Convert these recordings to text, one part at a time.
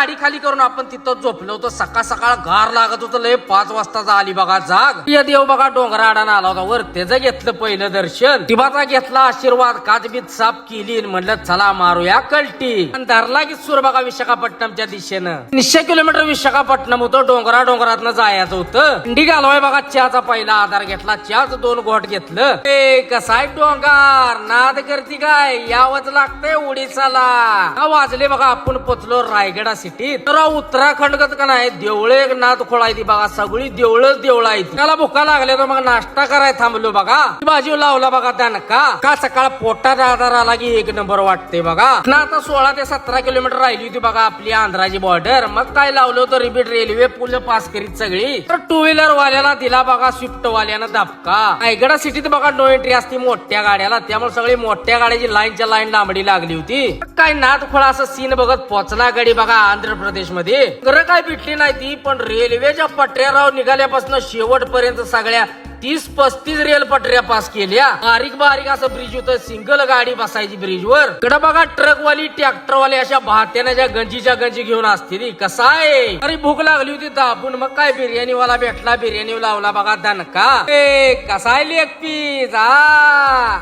गाडी खाली करून आपण तिथं झोपलो होतो. सकाळ सकाळ गार लागत होतं लय. 5 वाजता आली बघा जाग. या देव बघा डोंगराडानं आला होता वर. त्याचं घेतलं पहिलं दर्शन. तिबाचा घेतला आशीर्वाद. काचबीत साफ केली. म्हणलं चला मारूया कल्टी. आणि धरला की सूर बघा विशाखापट्टणमच्या दिशेनं. 300 किलोमीटर विशाखापट्टणम होतं. डोंगरातनं जायचं होतं. थंडी घालवाय बघा चहाचा पहिला आधार घेतला. चहाचं 2 घोट घेतलं. ते कसाय डोंगर नाद करती काय यावंच लागतंय ओडिसाला. वाजले बघा आपण पोचलो रायगडा सिटीत. तर उत्तराखंड का नाही देवळे नाद खोळायती बघा. सगळी देवळ आहेत. त्याला भुका लागले तर मग नाश्ता कराय थांबलो बघा. बाजू लावला बघा दणका. का सकाळ पोटात आधार आला की 1 नंबर वाटते बघा. ना आता 16 ते 17 किलोमीटर राहिली होती बघा आपली आंध्राची बॉर्डर. मग काय लावलं होतं रिपीट रेल्वे पूल पास करीत सगळी. तर 2 व्हीलर वाल्याला दिला बघा स्विफ्ट वाल्यानं धपका. रायगडा सिटीत बघा नो एंट्री असते मोठ्या गाड्याला. त्यामुळे सगळी मोठ्या गाड्याची लाईनच्या लाईन लांबडी लागली होती. काय नाद खोळा असं सीन बघत पोचला गाडी बघा आंध्र प्रदेश मध्ये. घर काय भेटली नाही ती पण रेल्वेच्या पटऱ्या राव निघाल्यापासून शेवटपर्यंत सगळ्या 30-35 रेल पटऱ्या पास केल्या. बारीक असं ब्रिज होतं. सिंगल गाडी बसायची ब्रिजवर. कडे बघा ट्रकवाली ट्रॅक्टरवाली अशा भात्याच्या गंजी घेऊन असतील. कसा आहे अरे भूक लागली होती दाबून. मग काय बिर्याणी वाला भेटला. बिर्याणी लावला बघा दणका. कसा आहे लेग पीस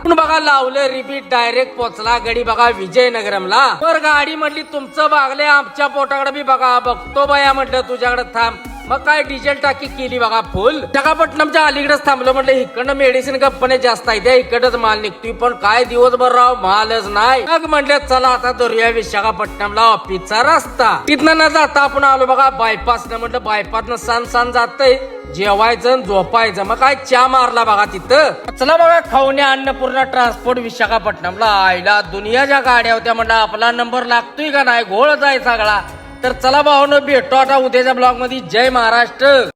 बघा लावलं रिपीट. डायरेक्ट पोचला गडी बघा विजयनगरमला. तर गाडी म्हटली तुमचं बागले आमच्या पोटाकडे बी बघा. बघतो बाया म्हटलं तुझ्याकडे थांब. मग काय डिझेल टाकी केली बघा फुल. विशाखापट्टणमच्या अलीकडेच थांबलं. म्हटलं इकडनं मेडिसिन कंपन्या जास्त आहेत. इकडच माल निघतोय. पण काय दिवसभर राव मालच नाही. मग म्हटलं चला आता धरूया विशाखापट्टणमला ऑफिसचा रस्ता. तिथनं न जाता आपण आलो बघा बायपास न. म्हटलं बायपासनं सान जातंय. जेवायचं झोपायचं. मग काय चहा मारला बघा तिथं. चला बघा खावण्या अन्नपूर्णा ट्रान्सपोर्ट विशाखापट्टणमला. आईला दुनियाच्या गाड्या होत्या. म्हटलं आपला नंबर लागतोय का नाही. घोळ जाय सगळा. तर चला भावांनो भेटतो आता उद्याच्या ब्लॉग मध्ये. जय महाराष्ट्र.